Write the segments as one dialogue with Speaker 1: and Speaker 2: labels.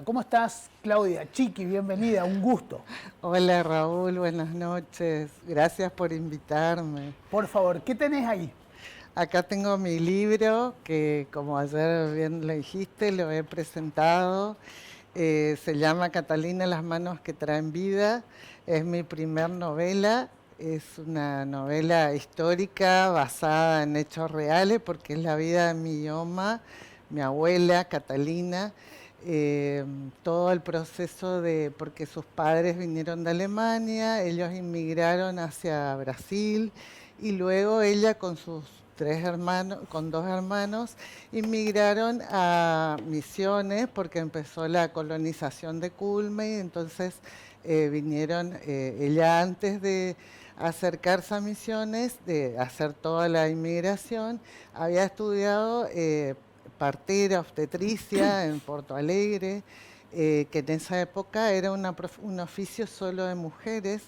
Speaker 1: ¿Cómo estás, Claudia? Chiqui, bienvenida, un gusto.
Speaker 2: Hola Raúl, buenas noches. Gracias por invitarme.
Speaker 1: Por favor, ¿qué tenés ahí?
Speaker 2: Acá tengo mi libro que, como ayer bien lo dijiste, lo he presentado. Se llama Catalina, las manos que traen vida. Es mi primer novela. Es una novela histórica basada en hechos reales porque es la vida de mi idioma, mi abuela Catalina. eh, Todo el proceso de, porque sus padres vinieron de Alemania, ellos inmigraron hacia Brasil y luego ella con sus tres hermanos, con dos hermanos, inmigraron a Misiones porque empezó la colonización de Culme y entonces vinieron, ella antes de acercarse a Misiones, de hacer toda la inmigración, había estudiado partera, obstetricia en Porto Alegre, que en esa época era un oficio solo de mujeres.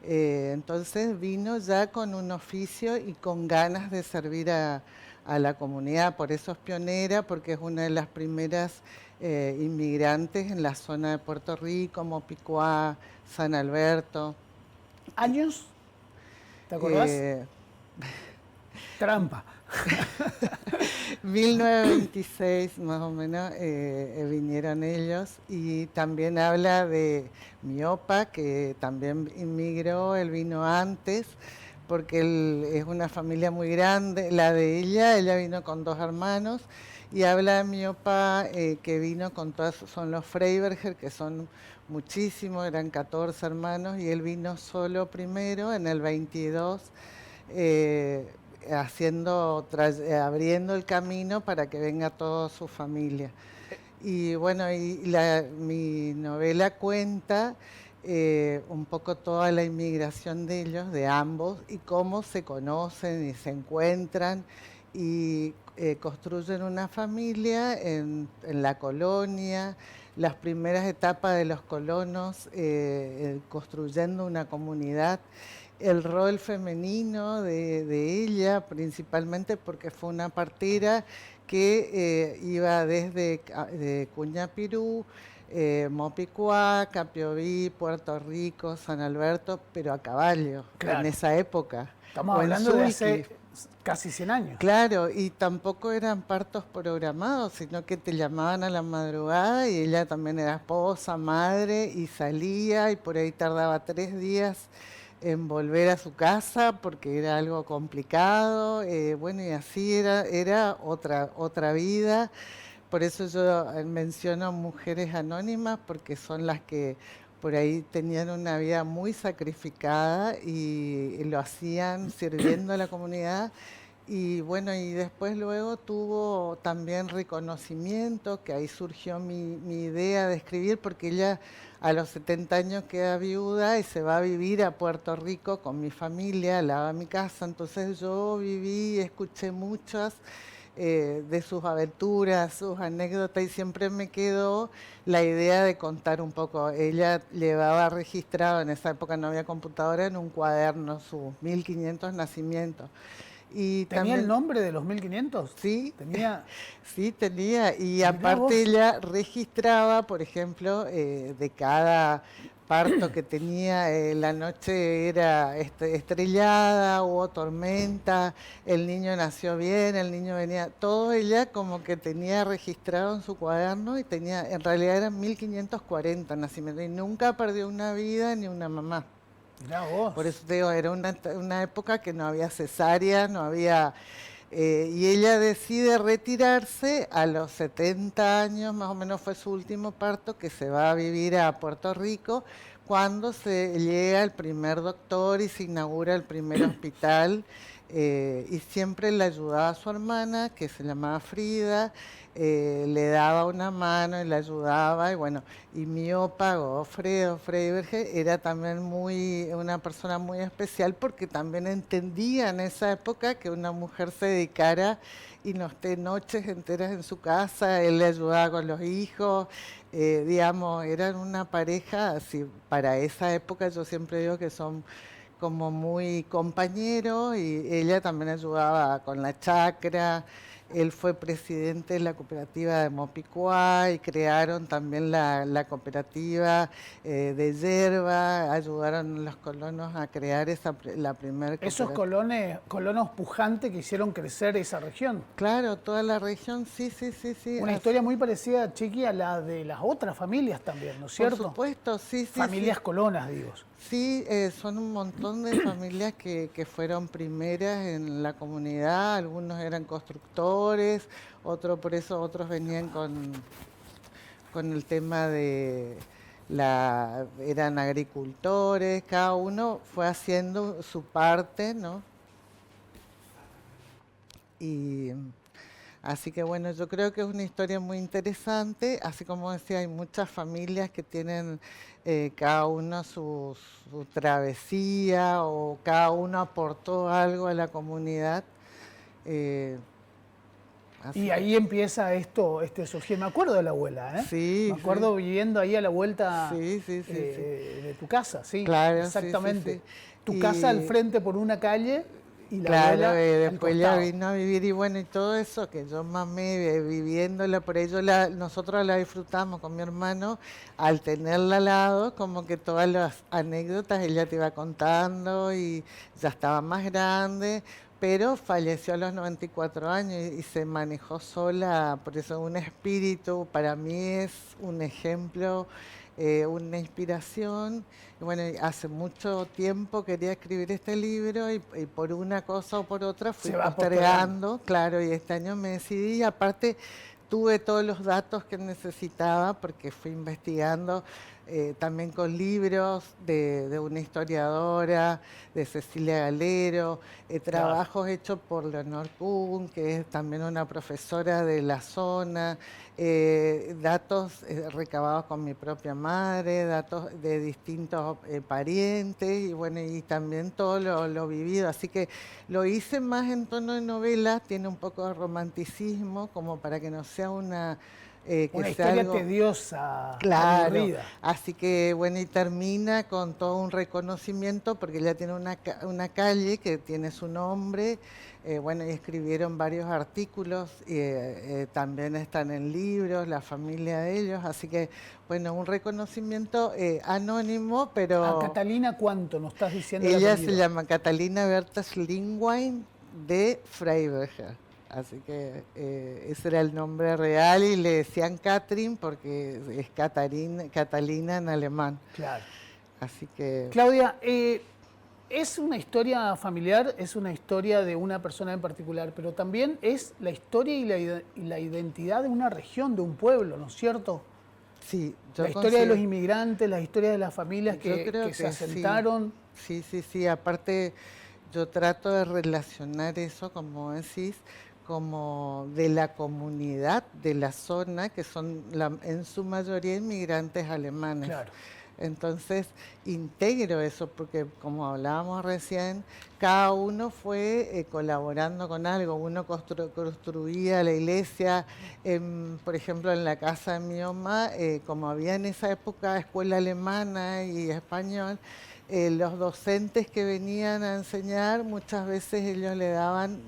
Speaker 2: Entonces vino ya con un oficio y con ganas de servir a la comunidad, por eso es pionera, porque es una de las primeras inmigrantes en la zona de Puerto Rico, Mopicuá, San Alberto.
Speaker 1: ¿Años? ¿Te acordás?
Speaker 2: Eh,
Speaker 1: Trampa.
Speaker 2: 1926 más o menos vinieron ellos y también habla de mi opa que también inmigró, él vino antes porque él es una familia muy grande, la de ella vino con dos hermanos y habla de mi opa que vino con todas, son los Freiberger que son muchísimos, eran 14 hermanos y él vino solo primero en el 22 eh, abriendo el camino para que venga toda su familia. Y bueno, mi novela cuenta un poco toda la inmigración de ellos, de ambos, y cómo se conocen y se encuentran y construyen una familia en la colonia, las primeras etapas de los colonos construyendo una comunidad, el rol femenino de ella, principalmente porque fue una partera que iba desde de Cuñapirú, Mopicuá, Capiobí, Puerto Rico, San Alberto, pero a caballo, en
Speaker 1: Claro.
Speaker 2: esa época,
Speaker 1: Estamos
Speaker 2: o en
Speaker 1: hablando de
Speaker 2: sulky.
Speaker 1: hace casi 100 años.
Speaker 2: Claro, y tampoco eran partos programados, sino que te llamaban a la madrugada y ella también era esposa, madre y salía y por ahí tardaba 3 días en volver a su casa porque era algo complicado, bueno, y así era otra vida. Por eso yo menciono mujeres anónimas porque son las que por ahí tenían una vida muy sacrificada y lo hacían sirviendo a la comunidad y bueno, y después luego tuvo también reconocimiento, que ahí surgió mi idea de escribir, porque ella a los 70 años queda viuda y se va a vivir a Puerto Rico con mi familia, al lado de mi casa. Entonces yo viví y escuché muchas de sus aventuras, sus anécdotas, y siempre me quedó la idea de contar un poco. Ella llevaba registrado, en esa época no había computadora, en un cuaderno sus 1500 nacimientos. Y
Speaker 1: ¿Tenía el
Speaker 2: también,
Speaker 1: nombre de los 1500?
Speaker 2: sí,
Speaker 1: Tenía...
Speaker 2: sí tenía. Y
Speaker 1: Mirá
Speaker 2: aparte
Speaker 1: vos.
Speaker 2: ella registraba, por ejemplo, de cada parto que tenía, la noche era estrellada, hubo tormenta, el niño nació bien, el niño venía, todo ella como que tenía registrado en su cuaderno y tenía, en realidad eran 1540 nacimientos y nunca perdió una vida ni una mamá.
Speaker 1: Mirá
Speaker 2: Por
Speaker 1: vos.
Speaker 2: eso te digo, era una época que no había cesárea, no había... y ella decide retirarse a los 70 años, más o menos fue su último parto, que se va a vivir a Puerto Rico, cuando se llega el primer doctor y se inaugura el primer hospital. Y siempre le ayudaba a su hermana, que se llamaba Frida, le daba una mano y le ayudaba, y bueno, y mi opa, Godofredo Freiberger, era también una persona muy especial porque también entendía en esa época que una mujer se dedicara y no esté noches enteras en su casa, él le ayudaba con los hijos, digamos, eran una pareja, así, para esa época yo siempre digo que son como muy compañeros y ella también ayudaba con la chacra, él fue presidente de la cooperativa de Mopicuá y crearon también la cooperativa de yerba, ayudaron los colonos a crear la primera cooperativa.
Speaker 1: Esos colonos pujantes que hicieron crecer esa región.
Speaker 2: Claro, toda la región, sí.
Speaker 1: Una historia muy parecida, Chiqui, a la de las otras familias también, ¿no es cierto?
Speaker 2: Por supuesto, sí.
Speaker 1: Familias colonas, digo.
Speaker 2: Sí, son un montón de familias que fueron primeras en la comunidad, algunos eran constructores, otros venían con el tema de eran agricultores, cada uno fue haciendo su parte, ¿no? Y así que bueno, yo creo que es una historia muy interesante, así como decía, hay muchas familias que tienen cada uno su travesía o cada uno aportó algo a la comunidad.
Speaker 1: Y ahí empieza esto, surgir. Me acuerdo de la abuela, ¿eh?
Speaker 2: Sí.
Speaker 1: Me acuerdo viviendo ahí a la vuelta
Speaker 2: sí.
Speaker 1: De tu casa, sí.
Speaker 2: Claro,
Speaker 1: exactamente.
Speaker 2: Sí.
Speaker 1: Tu casa al frente por una calle y la
Speaker 2: claro,
Speaker 1: abuela
Speaker 2: después ya
Speaker 1: al
Speaker 2: vino a vivir y bueno, y todo eso que yo mamé viviéndola, por ello nosotros la disfrutamos con mi hermano, al tenerla al lado, como que todas las anécdotas ella te iba contando y ya estaba más grande, pero falleció a los 94 años y se manejó sola, por eso un espíritu, para mí es un ejemplo, una inspiración. Y bueno, hace mucho tiempo quería escribir este libro y por una cosa o por otra fui postergando, claro, y este año me decidí y aparte tuve todos los datos que necesitaba porque fui investigando también con libros de una historiadora, de Cecilia Galero, trabajos hechos por Leonor Kuhn, que es también una profesora de la zona, datos recabados con mi propia madre, datos de distintos parientes y bueno, y también todo lo vivido. Así que lo hice más en tono de novela, tiene un poco de romanticismo, como para que no sea una
Speaker 1: historia algo tediosa,
Speaker 2: claro,
Speaker 1: aburrida.
Speaker 2: Así que bueno, y termina con todo un reconocimiento porque ella tiene una calle que tiene su nombre, bueno, y escribieron varios artículos, también están en libros, la familia de ellos, así que bueno, un reconocimiento anónimo, pero...
Speaker 1: ¿A Catalina cuánto nos estás diciendo?
Speaker 2: Ella se llama Catalina Berta Schlingwein de Freiberger. Así que ese era el nombre real y le decían Catherine porque es Catalina en alemán.
Speaker 1: Claro.
Speaker 2: Así que...
Speaker 1: Claudia, es una historia familiar, es una historia de una persona en particular, pero también es la historia y la identidad de una región, de un pueblo, ¿no es cierto?
Speaker 2: Sí.
Speaker 1: La historia de los inmigrantes, la historia de las familias que se asentaron.
Speaker 2: Sí. Aparte, yo trato de relacionar eso, como decís, como de la comunidad de la zona, que son en su mayoría inmigrantes alemanes.
Speaker 1: Claro.
Speaker 2: Entonces, integro eso, porque como hablábamos recién, cada uno fue colaborando con algo. Uno construía la iglesia, por ejemplo, en la casa de mi mamá, como había en esa época escuela alemana y español, los docentes que venían a enseñar, muchas veces ellos le daban,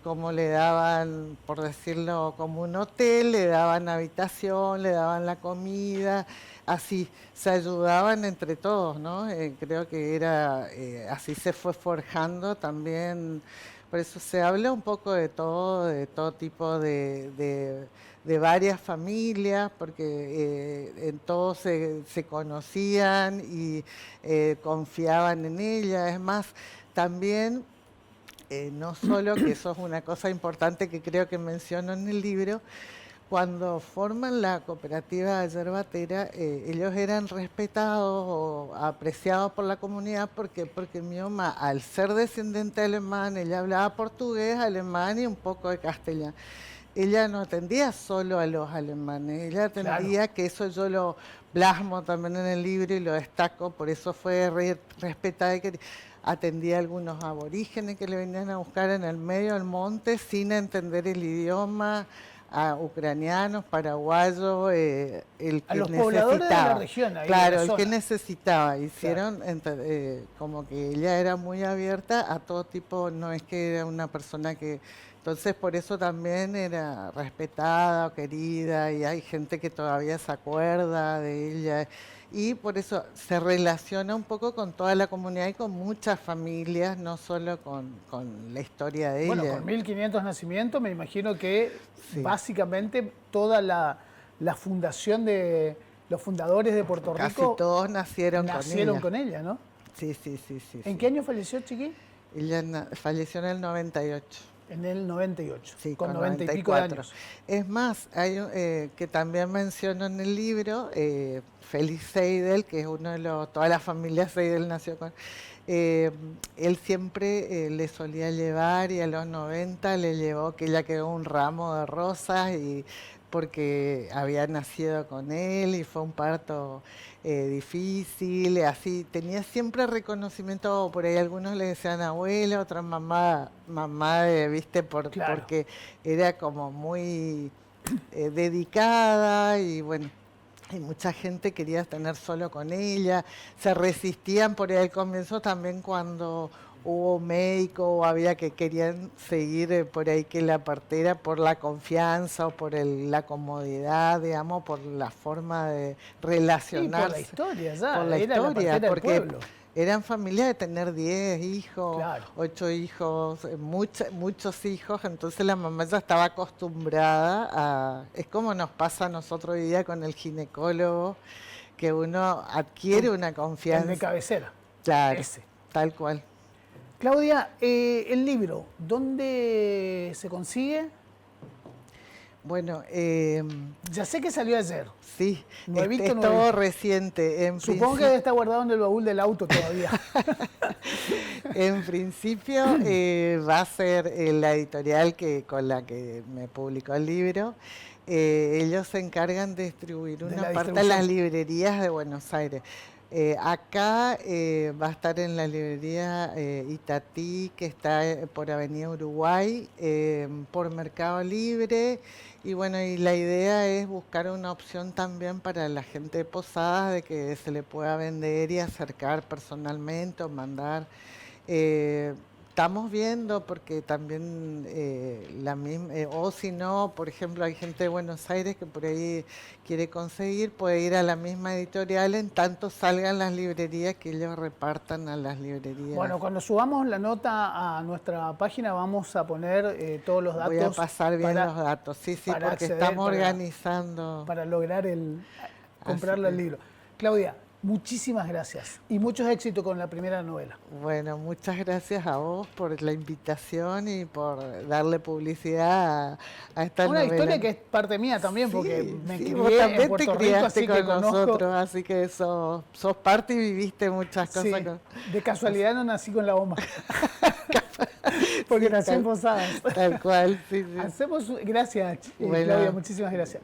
Speaker 2: como le daban, por decirlo, como un hotel, le daban habitación, le daban la comida, así se ayudaban entre todos, ¿no? Creo que era, así se fue forjando también, por eso se habla un poco de todo tipo de varias familias, porque en todos se conocían y confiaban en ella. Es más, también, no solo, que eso es una cosa importante que creo que menciono en el libro, cuando forman la cooperativa yerbatera, ellos eran respetados o apreciados por la comunidad porque mi mamá, al ser descendiente alemán, ella hablaba portugués, alemán y un poco de castellano. Ella no atendía solo a los alemanes, ella atendía, claro, que eso yo lo plasmo también en el libro y lo destaco, por eso fue respetada, que atendía a algunos aborígenes que le venían a buscar en el medio del monte sin entender el idioma, a ucranianos, paraguayos, el que
Speaker 1: a los
Speaker 2: necesitaba.
Speaker 1: Pobladores de la región, ahí
Speaker 2: claro,
Speaker 1: de la
Speaker 2: el que
Speaker 1: zona.
Speaker 2: necesitaba. Hicieron, claro, como que ella era muy abierta a todo tipo, no es que era una persona que Entonces por eso también era respetada o querida y hay gente que todavía se acuerda de ella y por eso se relaciona un poco con toda la comunidad y con muchas familias, no solo con la historia de
Speaker 1: Bueno,
Speaker 2: ella.
Speaker 1: con 1500 nacimientos me imagino que
Speaker 2: Sí.
Speaker 1: básicamente toda la fundación de los fundadores de Puerto
Speaker 2: Casi
Speaker 1: Rico
Speaker 2: todos nacieron
Speaker 1: con ella, ¿no?
Speaker 2: Sí, sí, sí, sí.
Speaker 1: ¿En
Speaker 2: sí.
Speaker 1: qué año falleció, Chiqui?
Speaker 2: Ella falleció en el 98.
Speaker 1: En el 98,
Speaker 2: Sí,
Speaker 1: con 90 y pico de
Speaker 2: 94.
Speaker 1: años.
Speaker 2: Es más, hay que también menciono en el libro, Félix Seidel, que es uno de los, toda la familia Seidel nació con, él siempre le solía llevar y a los 90 le llevó que ella quedó un ramo de rosas y porque había nacido con él y fue un parto difícil, así, tenía siempre reconocimiento, por ahí algunos le decían abuela, otras mamá, viste,
Speaker 1: Claro.
Speaker 2: porque era como muy dedicada y bueno, y mucha gente quería tener solo con ella, se resistían por ahí al comienzo también cuando hubo médico o había que querían seguir por ahí que la partera por la confianza o por la comodidad, digamos, por la forma de relacionarse.
Speaker 1: Y por la historia, ya.
Speaker 2: Por la
Speaker 1: Era
Speaker 2: historia,
Speaker 1: la partera del
Speaker 2: porque
Speaker 1: pueblo.
Speaker 2: eran familias de tener 10 hijos,
Speaker 1: Claro.
Speaker 2: 8 hijos, muchos hijos, entonces la mamá ya estaba acostumbrada a... Es como nos pasa a nosotros hoy día con el ginecólogo, que uno adquiere una
Speaker 1: El
Speaker 2: confianza.
Speaker 1: de cabecera.
Speaker 2: Claro,
Speaker 1: Ese.
Speaker 2: tal cual.
Speaker 1: Claudia, el libro, ¿dónde se consigue?
Speaker 2: Bueno,
Speaker 1: Ya sé que salió ayer.
Speaker 2: sí,
Speaker 1: No he visto,
Speaker 2: es
Speaker 1: no he
Speaker 2: todo
Speaker 1: visto.
Speaker 2: reciente.
Speaker 1: Supongo que debe estar guardado en el baúl del auto todavía.
Speaker 2: En principio va a ser la editorial con la que me publicó el libro. Ellos se encargan de distribuir
Speaker 1: De
Speaker 2: una
Speaker 1: la
Speaker 2: parte a las
Speaker 1: distribución.
Speaker 2: librerías de Buenos Aires. Acá va a estar en la librería Itatí, que está por Avenida Uruguay, por Mercado Libre. Y bueno, y la idea es buscar una opción también para la gente de Posadas, de que se le pueda vender y acercar personalmente o mandar. Estamos viendo porque también la misma, o si no, por ejemplo, hay gente de Buenos Aires que por ahí quiere conseguir, puede ir a la misma editorial en tanto salgan las librerías que ellos repartan a las librerías.
Speaker 1: Bueno, cuando subamos la nota a nuestra página vamos a poner todos los datos.
Speaker 2: Voy a pasar bien los datos, sí,
Speaker 1: para
Speaker 2: porque
Speaker 1: acceder,
Speaker 2: estamos organizando.
Speaker 1: Para lograr comprarle el libro. Claudia, muchísimas gracias y muchos éxitos con la primera novela.
Speaker 2: Bueno, muchas gracias a vos por la invitación y por darle publicidad a esta
Speaker 1: Una
Speaker 2: novela.
Speaker 1: historia que es parte mía también, porque me
Speaker 2: sí,
Speaker 1: crié
Speaker 2: vos también
Speaker 1: en Puerto
Speaker 2: te
Speaker 1: Rico,
Speaker 2: criaste
Speaker 1: así
Speaker 2: con
Speaker 1: que conozco.
Speaker 2: nosotros, así que sos parte y viviste muchas cosas.
Speaker 1: Sí, de casualidad no nací con la bomba, porque nací en Posadas.
Speaker 2: Tal cual, sí, sí.
Speaker 1: Gracias,
Speaker 2: Bueno.
Speaker 1: Claudia, muchísimas gracias.